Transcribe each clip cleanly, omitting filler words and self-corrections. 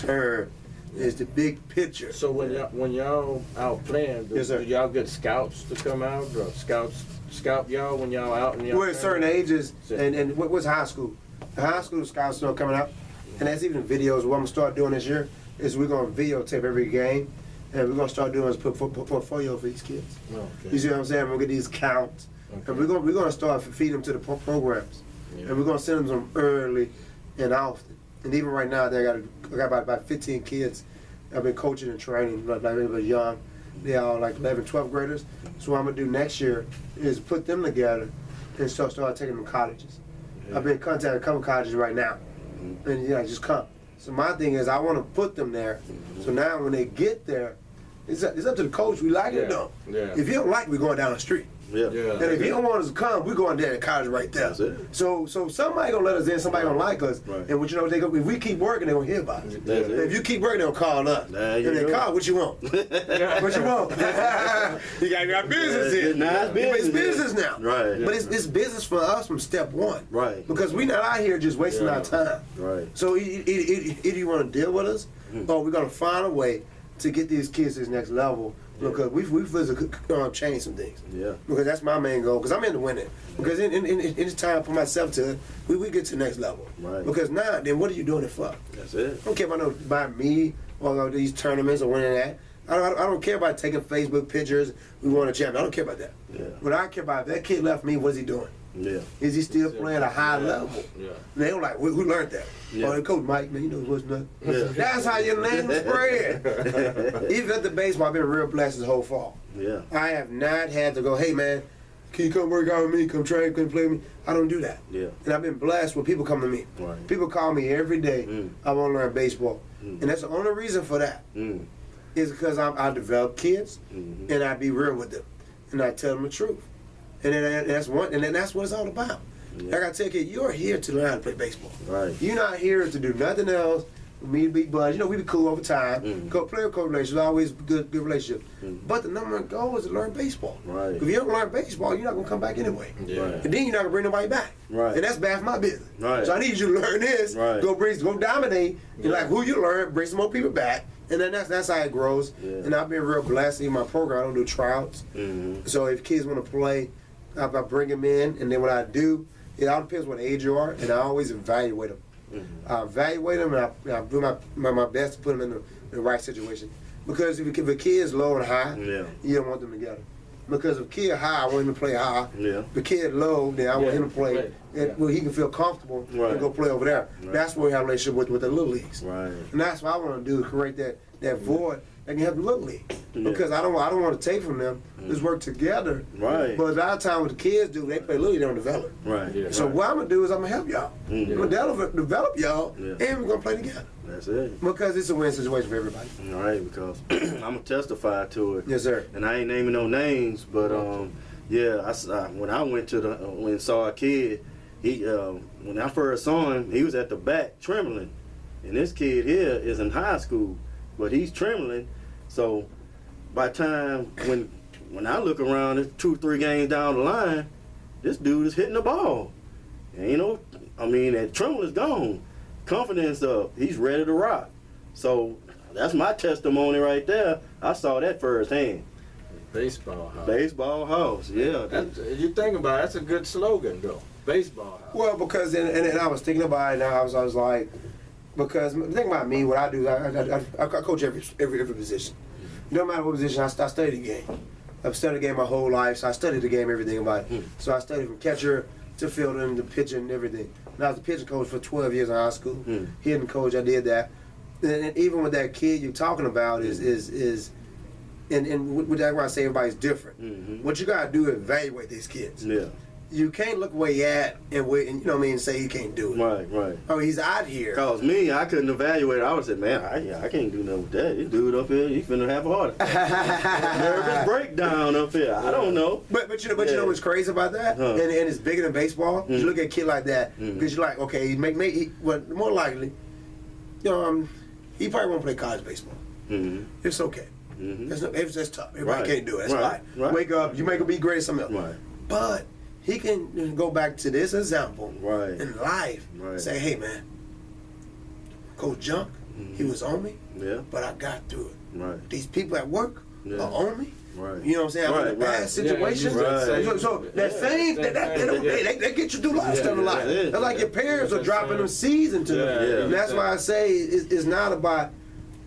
return. It's the big picture. So when y'all out playing, do y'all get scouts to come out? Or scout y'all when y'all out and y'all? We're at certain ages, and what's high school? The high school scouts start coming out, and that's even videos. What I'm gonna start doing this year is we're gonna videotape every game, and we're gonna start doing is put portfolio for these kids. Okay. You see what I'm saying? We're gonna get these counts, and we're gonna start feeding them to the programs, and we're gonna send them early and often. And even right now, I got about 15 kids I've been coaching and training, like they were young. They all like 11, 12 graders. So what I'm gonna do next year is put them together and start taking them to colleges. Yeah. I've been contacting a couple colleges right now, and just come. So my thing is I want to put them there. So now when they get there, it's up to the coach. We like it or don't. Yeah. If you don't like it, we're going down the street. Yeah. And if you don't want us to come, we're going down to college right there. That's it. So somebody gonna let us in, somebody gonna like us. Right. And what if we keep working, they gonna hear about us. That's it. If you keep working, they'll call us. And they call, what you want? What you want? You got business here. Now It's business now. Right. But it's business for us from step one. Right. Because we're not out here just wasting our time. Right. So either you want to deal with us, or we're gonna find a way to get these kids to this next level. Because we physically change some things. Yeah. Because that's my main goal. Because I'm in to win it. Because it's time for myself to we get to the next level. Right. Because now, then what are you doing it for? That's it. I don't care about me or these tournaments or winning that. I don't care about taking Facebook pictures. We won a champion. I don't care about that. Yeah. What I care about, if that kid left me, what's he doing? Yeah. Is he still playing at a high level? Yeah. And they were like, who learned that? Yeah. Oh, the coach Mike, man, you know what's nothing. Yeah. That's how you land the spread. Even at the baseball, I've been real blessed this whole fall. Yeah. I have not had to go, hey man, can you come work out with me? Come train, come play with me? I don't do that. Yeah. And I've been blessed when people come to me. Right. People call me every day, I want to learn baseball. Mm. And that's the only reason for that. Mm. Is because I develop kids Mm-hmm. and I be real with them. And I tell them the truth. And then that's what it's all about. Yeah. Like I tell you, you're here to learn how to play baseball. Right. You're not here to do nothing else. Me to be buds. We be cool over time. Player-coach relations, always good relationship. But the number one goal is to learn baseball. Right. If you don't learn baseball, you're not gonna come back anyway. Yeah. Right. And then you're not gonna bring nobody back. Right. And that's bad for my business. Right. So I need you to learn this. Right. Go dominate. And like who you learn, bring some more people back. And then that's how it grows. Yeah. And I've been real blessed. In my program, I don't do tryouts. So if kids want to play, I bring them in, and then what I do, it all depends what age you are, and I always evaluate them. I evaluate them, and I do my best to put them in the right situation. Because if a kid is low and high, you don't want them together. Because if a kid high, I want him to play high. Yeah. If a kid low, then I want him to play where he can feel comfortable and go play over there. Right. That's where we have a relationship with the little leagues. Right. And that's what I want to do, create that void that can help the little league. Yeah. Because I don't want to take from them. Let's work together. Right. But a lot of times what the kids do, they play little, they don't develop. Right. Yeah. So what I'm going to do is I'm going to help y'all. Mhm. I'm going to develop y'all, Yeah. and we're going to play together. That's it. Because it's a win situation for everybody. All right, because I'm gonna testify to it. Yes, sir. And I ain't naming no names, but when I went to when I saw a kid, he when I first saw him, he was at the back trembling, and this kid here is in high school, but he's trembling. So by the time when I look around, it's 2-3 games down the line, this dude is hitting the ball, and that tremble is gone. Confidence up, he's ready to rock. So that's my testimony right there. I saw that firsthand. Baseball house. Baseball house, yeah. You think about it, that's a good slogan though. Baseball house. Well, because and I was thinking about it, and I was like, because the thing about me, what I do, I coach every position. No matter what position, I study the game. I've studied the game my whole life, so I studied the game, everything about it. So I studied from catcher to fielding to pitching and everything. And I was a pitching coach for 12 years in high school. Hitting coach, I did that. And even with that kid you're talking about and with that, why I say everybody's different. What you gotta do is evaluate these kids. Yeah. You can't look where he at and wait, and and say he can't do it. Right. Oh, he's out here. Cause me, I couldn't evaluate it. I would say, man, I can't do nothing with that. This dude up here, he finna have a heart attack. Nervous breakdown up here. I don't know. But you know what's crazy about that? Huh. And it's bigger than baseball. You look at a kid like that because you're like, okay, more likely, he probably won't play college baseball. It's okay. It's tough. Everybody can't do it. That's right. Wake up, you make him be great at something else. Right. But he can go back to this example in life and say, hey man, Coach Junk, He was on me, but I got through it. Right. These people at work are on me. Right. You know what I'm saying? I'm in a bad situation. So that same, they get you through a lot of stuff in life. It's like your parents are dropping them seeds into them. And that's why I say it's not about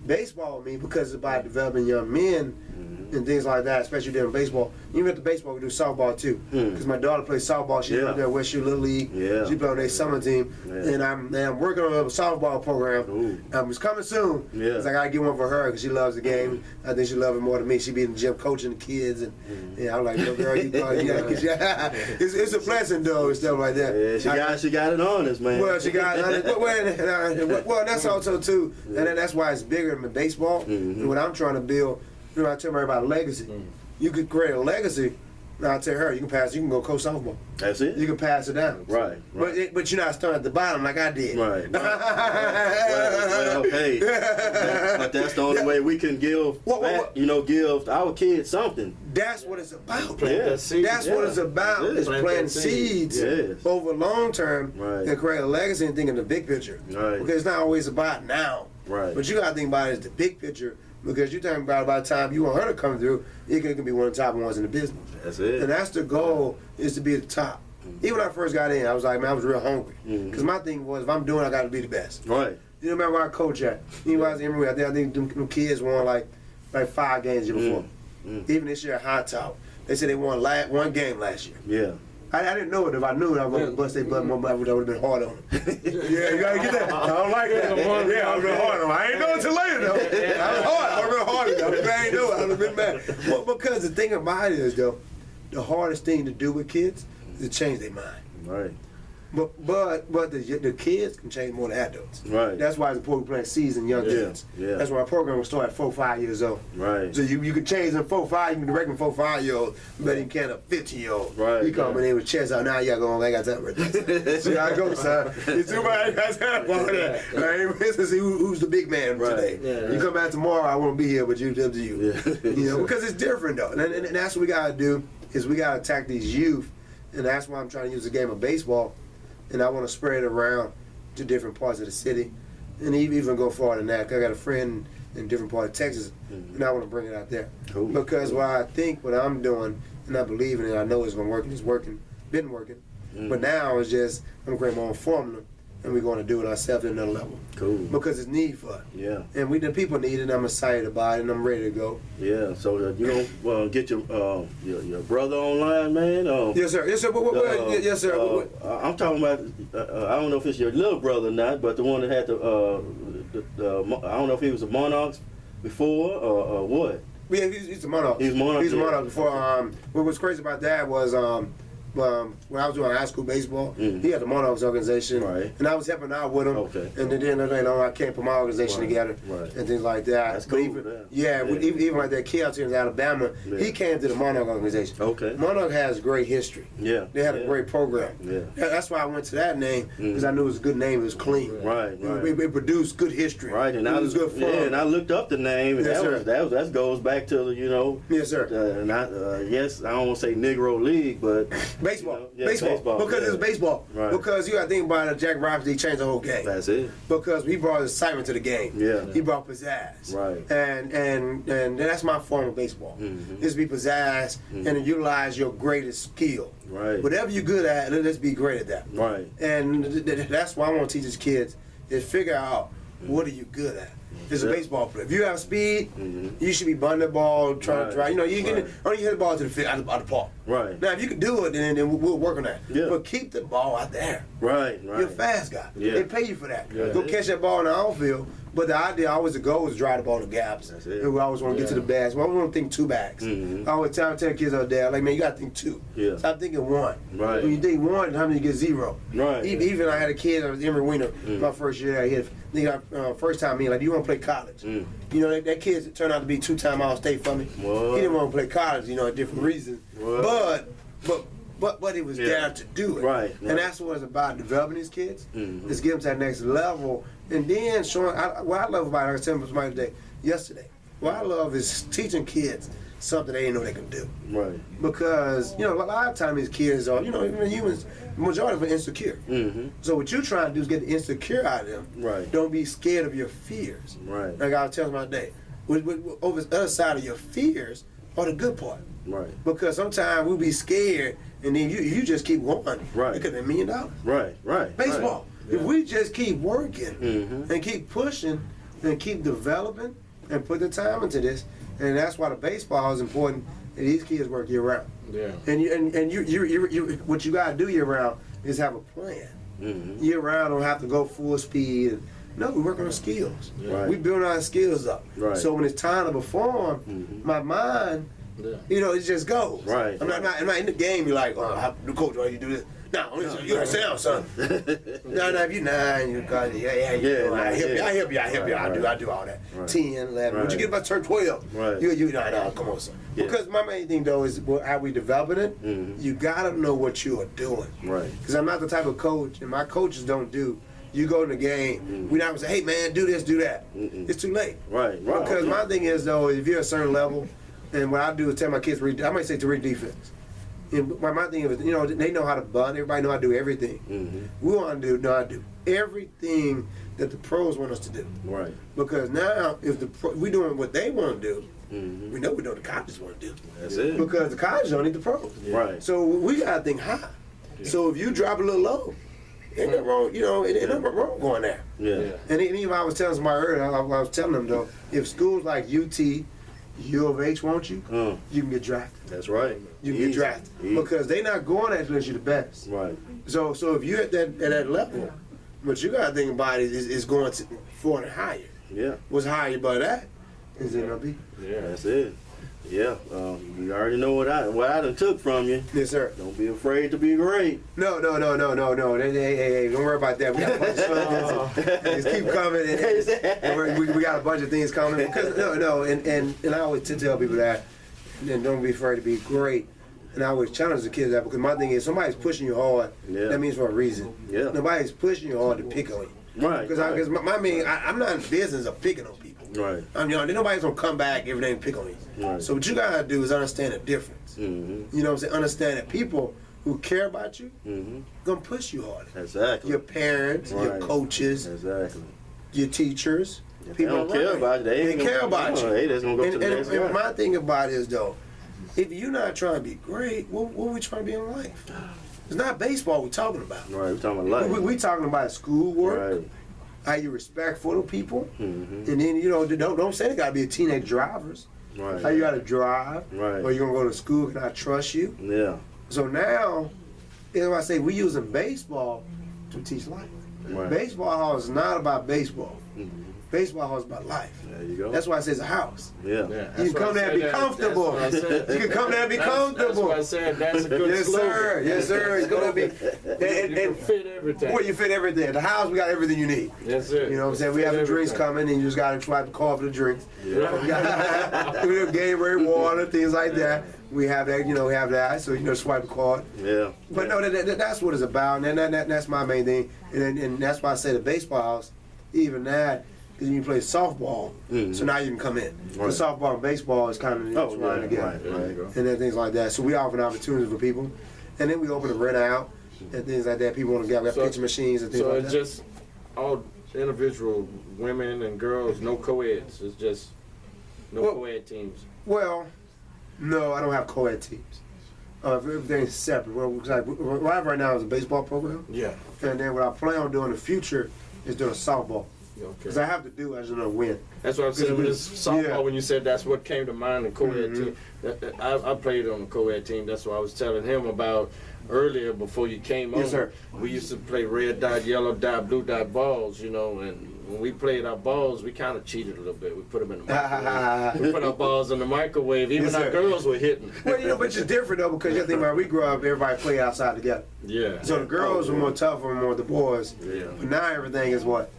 baseball with me, because it's about developing young men and things like that, especially during baseball. Even at the baseball, we do softball too. Because my daughter plays softball. She's out there at West Shore Little League. She plays on their summer team. And I'm working on a softball program. It's coming soon. Because I got to get one for her because she loves the game. I think she loves it more than me. She be in the gym coaching the kids. And I'm like, no, girl, you gotta get it's a blessing, though, and stuff like that. Yeah, she got it on us, man. Well, she got it. Well, that's also, too, and that's why it's bigger than baseball. And what I'm trying to build, you know, I tell her about a legacy. You could create a legacy. Now I tell her, you can pass. You can go coach softball. That's it. You can pass it down. Right. But you're not starting at the bottom like I did. Right. Well, hey, but that's the only way we can give back. You know, give our kids something. That's what it's about. That's what it's about. It's planting seeds over long term and create a legacy and think in the big picture. Right. Because it's not always about now. Right. But you got to think about it as the big picture. Because you're talking about by the time you want her to come through, it can be one of the top ones in the business. That's it. And that's the goal, is to be at the top. Even when I first got in, I was like, man, I was real hungry. Because my thing was, if I'm doing it, I got to be the best. Right. You remember where I coach at? You know, I think them kids won like 5 games the year before. Even this year at Hot Top, they said they won one game last year. Yeah. I didn't know it. If I knew it, I was going to bust their butt more. That would have been hard on them. Yeah, you got to get that. I don't like that. Yeah, I would have been hard on them. I ain't know until later, though. I was hard. I would have been hard enough. I ain't know it. I would have been mad. Well, because the thing about it is, though, the hardest thing to do with kids is to change their mind. Right. But the kids can change more than adults. Right. That's why it's important to plant seeds in young kids. Yeah. That's why our program will start at 4, 5 years old. Right. So you can change them 4, 5. You can direct them 4, 5-year-old, but you can't a 15-year-old. Right. You coming in with chest out now. You going. I ain't got time for this. See how it goes, son. It's too bad. I ain't got time for that. I ain't to see who's the big man today. Yeah. You come back tomorrow. I won't be here, but you up to you. Yeah. You know, because it's different though, and that's what we gotta do. Is we gotta attack these youth, and that's why I'm trying to use the game of baseball. And I want to spread it around to different parts of the city, and even go farther than that. 'Cause I got a friend in different part of Texas, and I want to bring it out there. Cool. Because why I think what I'm doing, and I believe in it, I know it's going to work, and it's working, been working. But now it's just, I'm going to create my own formula, and we're going to do it ourselves at another level. Cool. Because it's need for it. Yeah. And the people need it, and I'm excited about it, and I'm ready to go. Yeah. So you know, get your brother online, man. Yes, sir. Yes, sir. Yes, sir. I'm talking about. I don't know if it's your little brother or not, but the one that had I don't know if he was a Monarchs before or what. Yeah, he's a Monarch. He's a Monarch. He's a Monarch before. What was crazy about that was when I was doing high school baseball, he had the Monarchs organization, and I was helping out with him. Okay. And then I came put my organization together and things like that. That's cool. Even like that kid out here in Alabama, he came to the Monarch organization. Okay. Monarch has great history. Yeah. They had a great program. Yeah. That's why I went to that name, because I knew it was a good name. It was clean. Right. It produced good history. Right. And it was good fun. Yeah. And I looked up the name, and that goes back to Yes, sir. I don't want to say Negro League, but. Baseball. Baseball. Because it's baseball. Right. Because you got to think about it, Jack Robinson, he changed the whole game. That's it. Because he brought excitement to the game. Yeah. He brought pizzazz. Right. And that's my form of baseball. Is be pizzazz and to utilize your greatest skill. Right. Whatever you're good at, let's be great at that. Right. And that's why I want to teach these kids is figure out what are you good at. It's a baseball player. If you have speed, you should be bunting the ball, trying to try. You know, you can only hit the ball to the field, out of the park. Right. Now, if you can do it, then we'll work on that. Yeah. But keep the ball out there. Right. You're a fast guy. Yeah. They pay you for that. Yeah. Go catch that ball in the outfield. But the idea always, the goal is to drive the ball to gaps. That's it. And we always want to get to the bags. We always want to think 2 bags. I always tell kids out there, like, man, you got to think 2. Yeah. Stop thinking 1. Right. When you think 1, how many you get 0? Right. Even I had a kid, Emory Weiner, my first year. He had, first time me, like, do you want to play college? You know, that kid turned out to be 2-time All-State for me. What? He didn't want to play college, you know, a different reason. But he was there to do it. Right. And that's what it's about, developing these kids. Is get them to that next level. And then showing, what I love about it, I was telling somebody yesterday, what I love is teaching kids something they didn't know they could do. Right. Because, you know, a lot of times these kids are, you know, even humans, majority of them are insecure. Mm-hmm. So what you're trying to do is get the insecure out of them. Right. Don't be scared of your fears. Right. Like I was telling my day, over the other side of your fears are the good part. Right. Because sometimes we'll be scared, and then you just keep going. Right. It could be $1 million. Right. Right. Baseball. Right. If we just keep working Mm-hmm. and keep pushing and keep developing and put the time into this, and that's why the baseball is important. And these kids work year round. Yeah. And you what you gotta do year round is have a plan. Mm-hmm. Year round don't have to go full speed. No, we work on skills. Right. We build our skills up. Right. So when it's time to perform, Mhm. my mind, Yeah. you know, it just goes. Right. I'm not in the game. You're like, oh, how, the coach, why you do this? No, you gotta sit down, son. No, if you're 9, you got I help you. I do all that. Right. 10, 11. Would you get about turn 12? Right. No, come on, son. Yeah. Because my main thing though is how we developing it. Mhm. You gotta know what you are doing. Right. Because I'm not the type of coach, and my coaches don't do. You go in the game, we not gonna say, hey man, do this, do that. It's too late. Right. Right. Because my thing is though, if you're at a certain level, and what I do is tell my kids, I might say to read defense. And my thing is, you know, they know how to bunt. Everybody know how to do everything. Mm-hmm. We want to know how to do everything that the pros want us to do. Right. Because now, if we doing what they want to do, Mm-hmm. we know the colleges want to do. That's it. Because the colleges don't need the pros. Right. So we got to think high. Yeah. So if you drop a little low, ain't nothing wrong, you know, ain't nothing wrong going there. Yeah. And even I was telling somebody earlier, I was telling them though, if schools like UT, U of H want you, you can get drafted. That's right. You can get drafted. Easy. Because they not going there unless you're the best. Right. So if you're at that level, what you gotta think about is going to 4 and higher. Yeah. What's higher about that is MLB. Yeah. That's it. Yeah. You already know what I done took from you. Yes, sir. Don't be afraid to be great. No. Hey, don't worry about that. We got a bunch of slogans. Just keep coming. And we got a bunch of things coming. Because, and I always tell people that, and don't be afraid to be great. And I always challenge the kids that, because my thing is, somebody's pushing you hard. Yeah. That means for a reason. Yeah. Nobody's pushing you hard to pick on you. Right. Because I'm not in the business of picking on people. Right. Nobody's gonna come back every day and pick on you. Right. So what you gotta do is understand the difference. Mm-hmm. You know what I'm saying? Understand that people who care about you Mm-hmm. gonna push you harder. Exactly. Your parents, your Right. coaches, Exactly. your teachers. If they don't care about you, they ain't care gonna, about you. They just gonna go to the next and guy. my thing about it is though, if you're not trying to be great, what are we trying to be in life? It's not baseball we're talking about. Right. We're talking about life. We talking about schoolwork. Right. How you respectful to people, Mm-hmm. and then don't say they gotta be teenage drivers. Right. How you gotta drive, Right. or you gonna go to school? Can I trust you? Yeah. So now, as I say, we using baseball to teach life. Right. Baseball hall is not about baseball. Mm-hmm. Baseball hall is about life. There you go. That's why it says a house. Yeah. You can come there and be comfortable. You can come there and be comfortable. That's what I said. That's a good Yes, slogan. sir. Yes, sir. It's gonna be. You can fit everything. Where you fit everything. The house, we got everything you need. That's it. You know what I'm saying? We have the drinks coming, and you just got to swipe the card for the drinks. Yeah. We got Gatorade, water, things like that. We have that, we have that. So, swipe the card. Yeah. But no, that's what it's about, and that's my main thing. And that's why I say the baseball house, even that, because you play softball, so now you can come in. Right. The softball and baseball is kind of Right. together. Right. And then things like that. So we offer opportunities for people. And then we open the rent out and things like that. People want to get, we have pitching machines and things So like it's that. just all individual women and girls, no co-eds. It's just no co-ed teams. Well, no, I don't have co-ed teams. Everything's separate. Well, what I have right now is a baseball program. Yeah. And then what I plan on doing in the future is doing softball. Because Okay. I have to do, I just know when. That's what I'm saying with this softball. Yeah. When you said that's what came to mind, the co-ed team. I played on the co-ed team. That's what I was telling him about earlier before you came on. Yes, sir. We used to play red dot, yellow dot, blue dot balls, and when we played our balls, we kind of cheated a little bit. We put them in the microwave. We put our balls in the microwave. Even Yes, our sir. girls were hitting. Well, but it's different though, because you think when we grew up, everybody played outside together. Yeah. So the girls were more tougher and more the boys. Yeah. But now everything is what?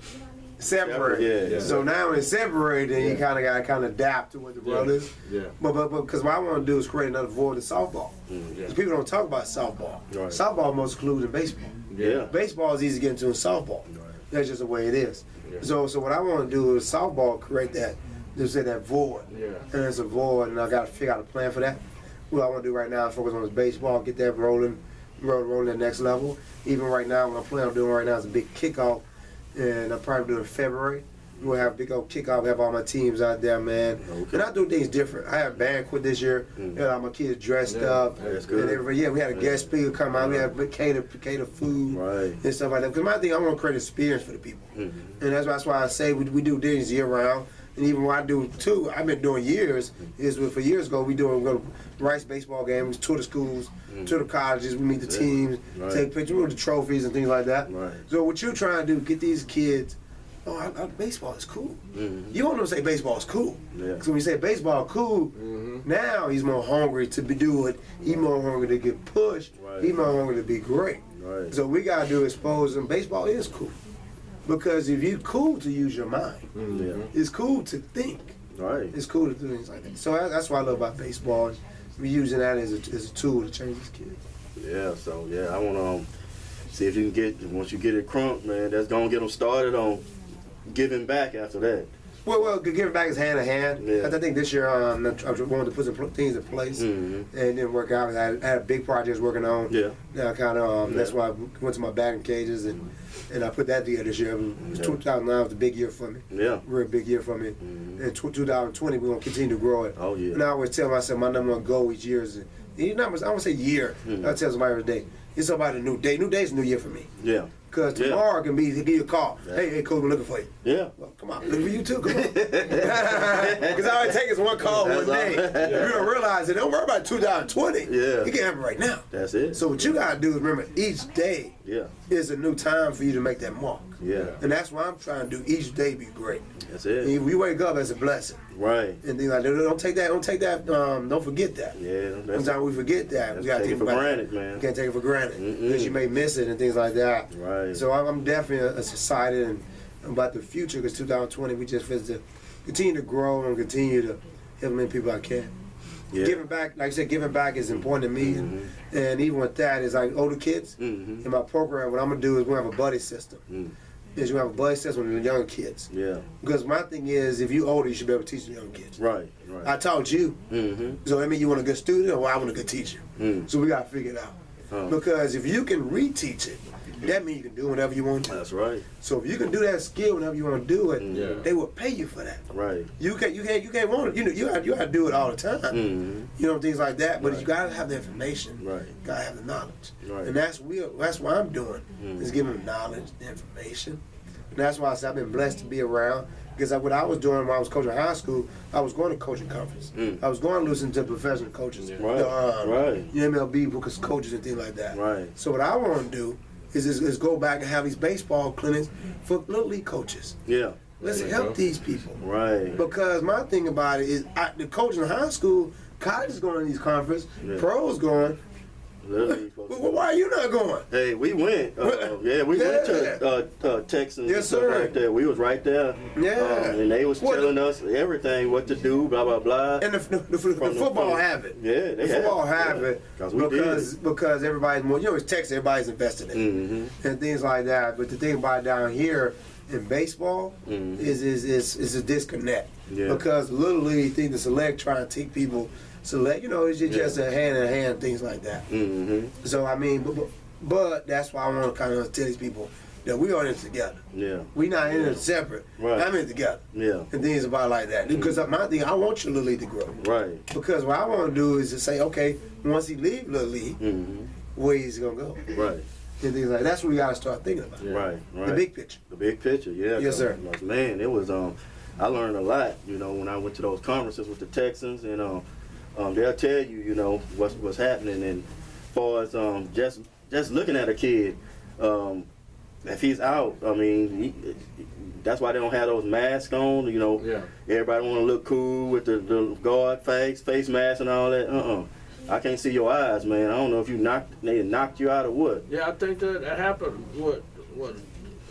Separated. Yeah. So now when it's separated, you kind of got to adapt to what the world is. Yeah. But because what I want to do is create another void in softball. Yeah. Because people don't talk about softball. Right. Softball is most included in baseball. Yeah. Baseball is easy to get into in softball. Right. That's just the way it is. Yeah. So what I want to do is softball create that There's that void. Yeah. And it's a void, and I got to figure out a plan for that. What I want to do right now is focus on this baseball, get that rolling to the next level. Even right now, what I'm planning on doing right now is a big kickoff, and I'm probably doing it in February. We'll have a big old kickoff, have all my teams out there, man. Okay. And I do things different. I have a banquet this year. All my kids dressed up. That's good. And we had a guest speaker come out. We had cater food and stuff like that. Because my thing, I want to create an experience for the people. And that's why I say we do things year round. And even what I do too, I've been doing years, is for years ago, we go to Rice baseball games, tour the schools, tour the colleges, we meet the teams, take pictures with the trophies and things like that. So what you're trying to do, get these kids, baseball is cool. You want them to say baseball is cool. Because when you say baseball cool, now he's more hungry to do it. He's more hungry to get pushed. He's more hungry to be great. So we got to do expose them. Baseball is cool. Because if you're cool to use your mind, it's cool to think. It's cool to do things like that. So that's what I love about baseball. We're using that as a tool to change these kids. Yeah, so I want to see if you can get, once you get it crunked, man, that's going to get them started on giving back after that. Well, giving back is hand in hand. I think this year I wanted to put some things in place, and it didn't work out. I had big projects working on. Now kind of that's why I went to my batting cages and I put that together this year. 2009 was a big year for me. Real big year for me. And 2020 we're gonna continue to grow it. And I always tell myself my number one goal each year is I don't say year. I tell somebody every day. It's about a new day. New day's a new year for me. Because tomorrow can be, give you a call. Hey, coach, we're looking for you. Well, come on, looking for you too. Come on. Because all it takes is one call one day. You don't realize it. Don't worry about 2020. You can have it right now. That's it. So what you got to do is remember each day is a new time for you to make that mark. And that's what I'm trying to do. Each day be great. That's it. And we wake up as a blessing. And things like that. Don't take that. Don't forget that. Sometimes we forget that. We got to take it for granted, man. You can't take it for granted because you may miss it and things like that. So I'm definitely excited about the future because 2020 we just to continue to grow and continue to help as many people I can. Giving back, like I said, giving back is important to me, and even with that, is like older kids. In my program, what I'm gonna do is we have a buddy system. Is you have a buddy system with the younger kids. Because my thing is, if you older, you should be able to teach the young kids. I taught you, so that means you want a good student, or I want a good teacher. So we gotta figure it out. Because if you can reteach it, that means you can do whatever you want to do. That's right. So if you can do that skill whenever you want to do it, they will pay you for that. You can't want it. You gotta do it all the time. You know, things like that. But you gotta have the information. You gotta have the knowledge. And that's what I'm doing. Is giving them knowledge, the information. And that's why I said I've been blessed to be around. Because what I was doing when I was coaching high school, I was going to coaching conference. I was going to listen to professional coaches, MLB because coaches and things like that. So what I want to do is go back and have these baseball clinics for little league coaches. Let's help these people. Because my thing about it is the coach in high school, college is going to these conferences, pros going. Why are you not going? Hey, we went. We went to Texas and stuff like that. We was right there. And they was telling us everything, what to do, blah, blah, blah. And the football have it. They football have it. Because everybody's more, it's Texas, everybody's invested in it. And things like that. But the thing about it down here in baseball is a disconnect. Because Little League think the select trying to take people select, it's just a hand in hand, things like that. So I mean, but that's why I want to kind of tell these people that we are in it together. We not in it separate. I'm in it together. And things about like that. Because my thing, I want your Little League to grow. Because what I want to do is to say, okay, once he leave Little League, where he's gonna go. And things like that. That's what we gotta start thinking about. The big picture. The big picture, Yes, sir. Man, it was I learned a lot, when I went to those conferences with the Texans, and they'll tell you, what's happening, and as far as just looking at a kid, if he's out, I mean, that's why they don't have those masks on. Everybody want to look cool with the guard face mask and all that. I can't see your eyes, man. I don't know if they knocked you out or what. I think that happened. What?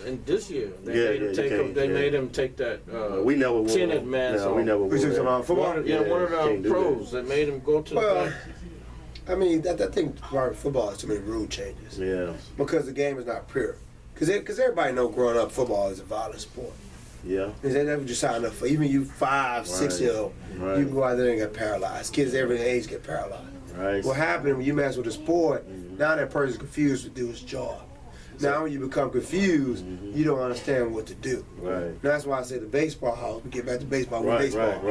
And this year, they made him take that we never wore tinted mask off. We never wore that. One of the pros that made him go to the back. I mean, I think part of football is too many rule changes. Because the game is not pure. Because everybody knows growing up, football is a violent sport. Yeah. Is that what you sign up for? Even you 5, 6-year-old, Right. you can go out there and get paralyzed. Kids every age get paralyzed. Right. What happened when you mess with a sport, now that person's confused to do his job. Now when you become confused, you don't understand what to do. Right. That's why I say the baseball house, we get back to baseball, Right, baseball. right, right.